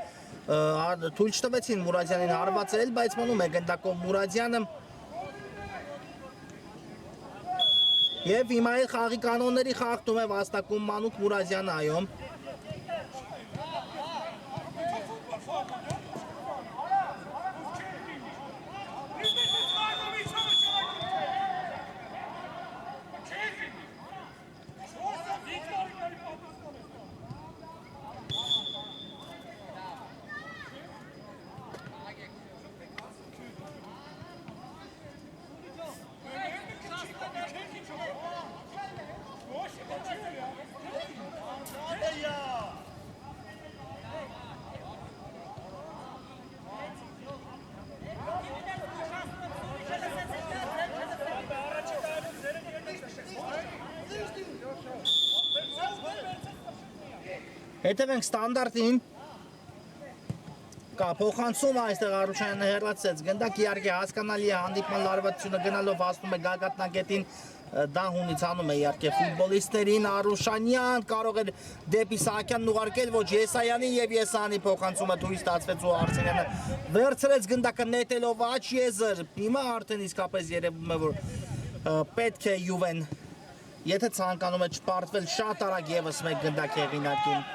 թույլ չտվեցին Մուրադյանին հարվածել, բայց մնում է գնդակով Մուրադյանը Եվ հիմա էլ խաղի կանոնների խախտում է վաստակում Մանուկ Մուրադյանը, այո Հետևենք ստանդարտին։ Կա փոխանցում այստեղ Արուշյանը հեռացեց գնդակ իհարկե հասկանալի է հանդիպման լարվածությունը գնալով հասնում է գագաթնակետին դա հունից անում է իհարկե ֆուտբոլիստերին Արուշանյան կարող էր դեպի Սահակյանն ուղարկել ոչ Եսայանին եւ Եսայանի փոխանցումը թույլ ստացվեց ու Արսենյանը վերցրեց գնդակը նետելով աչ եզր հիմա արդեն իսկապես երևում է որ պետք է Յուվեն եթե ցանկանում է չպարտվել շատ արագ եւս մեկ գնդակ հեղինակին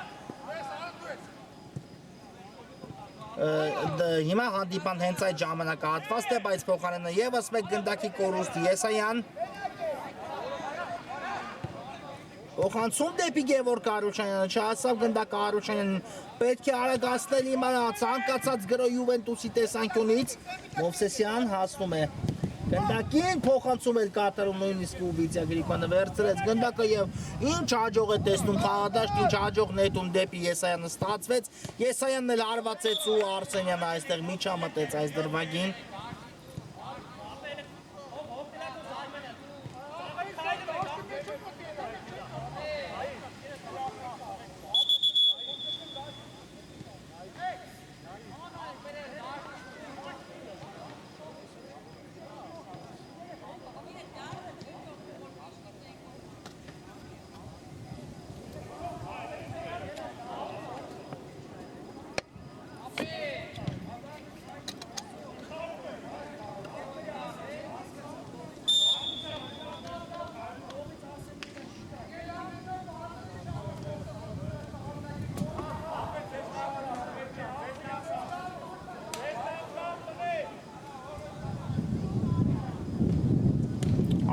հիմա հանդիպան հենց այդ ժամանակահատվածն է, բայց փոխարենը եւս մեկ գնդակի կորուստ Եսայան փոխանցում դեպի Գևորգ Արուշանյանը չհասավ գնդակը Արուշանյանին պետք է արագացնել հիմա ցանկացած գրո Յուվենտուսի տեսանկյունից Մովսեսյան հասնում է գնդակին փոխանցում էլ կատարում նույնիսկ ու Վիցյա Գրիգորյանը վերցրեց գնդակը եւ ինչ հաջող է տեսնում խաղադաշտ ինչ հաջող նետում դեպի Եսայանը ստացվեց Եսայանն էլ հարվածեց ու Արսենյանը այստեղ միջամտեց այս դրվագին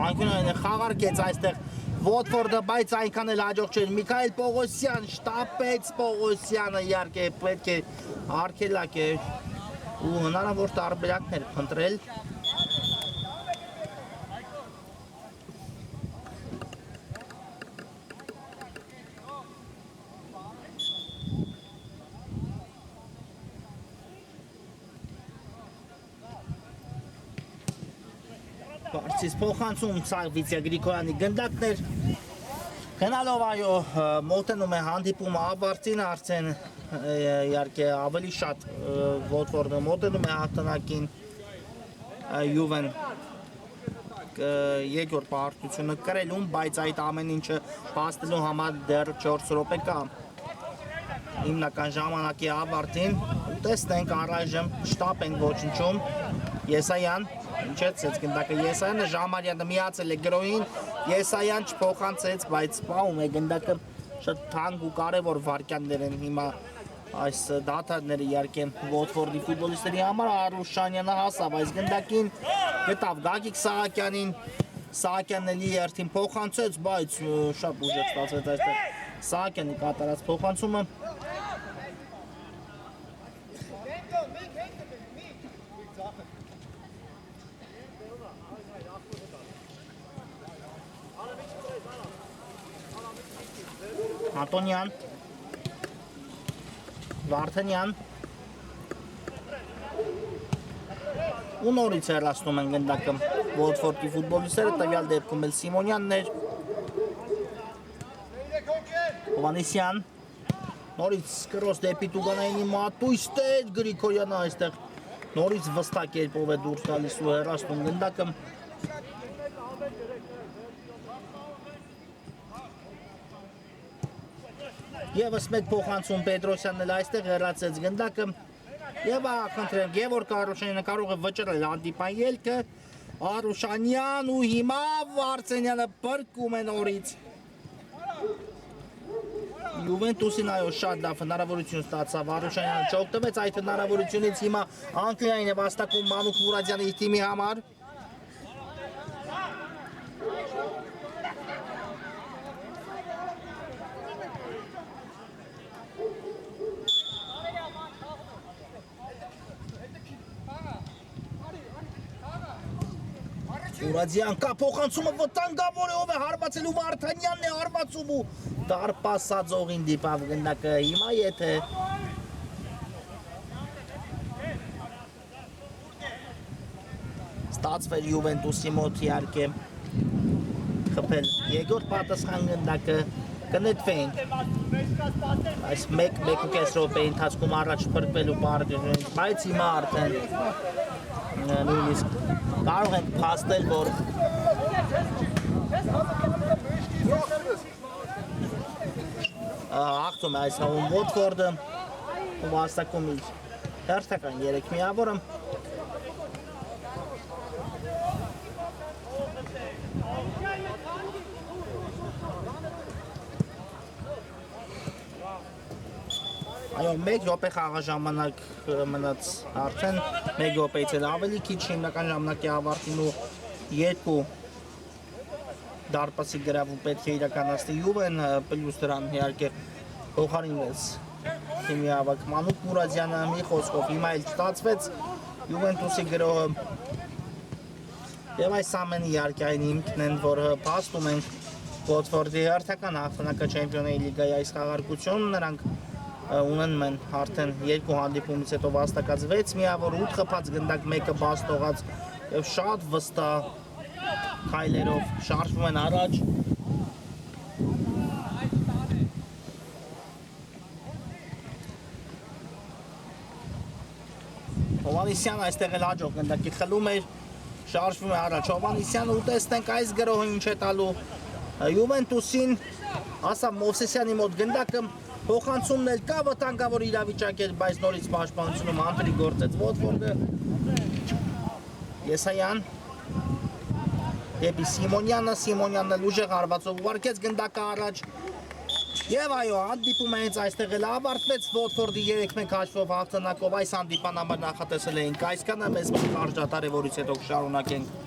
Անկյունային խաղարկեց այստեղ Վոտֆորդը, բայց այնքան էլ հաջող չէր Միքայել Պողոսյան, շտապեց Պողոսյանը իհարկե պետք է արգելակ է ու հնարավոր տարբերակներ փնտրել Բարձից փոխանցում Վիցյա Գրիգորյանի գնդակներ գնալով այո մոտենում է հանդիպումը ավարտին արդեն իհարկե ավելի շատ Վոտֆորդը մոտենում է հաղթանակին Յուվեն երկրորդ պարտությունը կրելուն բայց այդ ամեն ինչը փաստելու համար դեռ 4 րոպե կա հիմնական ժամանակի ավարտին ու տեսնենք առայժմ շտապ են ոչնչում Եսայան Ինչեցեց գնդակը Եսայանը Ժամարյանը միացել է գրոյին Եսայան չփոխանցեց բայց սպանում է գնդակը շատ թանկ ու կարևոր վարքյաններ են հիմա այս դաթարները իհարկե Վոտֆորդի ֆուտբոլիստերի համար Արուշանյանը հասավ այս գնդակին գտավ Գագիկ Սահակյանին Սահակյանն էլի երթին փոխանցեց բայց շատ ուժեղ ստացվեց այստեղ Սահակյանի կատարած փոխանցումը Անտոնյան Վարդանյան ու նորից հեռացնում են գնդակը Վոտֆորդի ֆուտբոլիստերը տվյալ դեպքում էլ Սիմոնյանն էր Հովանեսյան նորից կրոս դեպի Տուգանայինի մատույց տեր Գրիգորյանը այստեղ նորից վստահ կերպով է դուրս գալիս ու հեռացնում գնդակը Եվս մեկ փոխանցում Պետրոսյանն էլ այստեղ հեռացեց գնդակը եւ խնդրեմ Գևորգ Արուշանյանը կարող է վճռել հանդիպան ելքը Արուշանյան ու հիմա Արսենյանը բրկում է նորից Յուվենտուսին այո շատ լավ հնարավորություն ստացավ Արուշանյանը չօգտվեց այդ հնարավորությունից հիմա Անկլիային է վաստակում Մանուկ Մուրադյանի թիմի համար Ուրադյան կա փոխանցումը վտանգավոր է ով է հարվածելու Վարդանյանն է հարվածում ու դարպասածողին դիպավ գնդակը հիմա եթե ստացվել Յուվենտուսի մոտ իհարկե խփել երկրորդ պատասխան գնդակը կնետվենք։ Այս 1-1.5 րոպեի ընթացքում առաջ փրկվելու բառը, բայց հիմա արդեն նույնիսկ կարող ենք փաստել, որ աղթում է այս հավում Վոթֆորդը ու վաստակում իր հերթական 3 միավորը։ Այո, 1 րոպե խաղաժամանակ մնաց արդեն, 1 րոպեից էլ ավելի քիչ հիմնական ժամանակի ավարտին ու 2 դարպասի գրավում պետք է իրականացնի Յուվեն, պլյուս դրան իհարկե փոխարինվեց թիմի ավակ Մանուկ Մուրադյանը, մի խոսքով հիմա էլ ստացվեց Յուվենտուսի գրոհը եւ այս ամենը իհարկե այն հիմքն են, որ փաստում են Վոթֆորդի հերթական հաղթանակը Չեմպիոնների լիգայի այս խաղարկությունում նրանք ունեն մեն արդեն 2 հանդիպումից հետո վաստակած 6 միավոր, 8 խփած գնդակ, 1-ը բաց թողած եւ շատ վստահ քայլերով շարժվում են առաջ։ Հովանեսյանը այստեղ էլ հաջող գնդակի խլում էր, շարժվում է առաջ Հովանեսյանը ու տեսնենք այս գրոհը ինչ է տալու Յուվենտուսին, ասա Մովսեսյանի մոտ գնդակը փոխանցումն էլ կա վտանգավոր իրավիճակ էր, բայց նորից պաշտպանությունում անտրի գործեց Վոթֆորդը։ Եսայան դեպի Սիմոնյանը ուժեղ արվածով ուղարկեց գնդակը առաջ եւ այո, հանդիպումը հենց այստեղ էլ ավարտվեց Վոթֆորդի 3-1 հաշվով հաղթանակով այս հանդիպան համար նախատեսել էինք այսքանը, մեզ կարճ դադարը, որից հետո կշարունակենք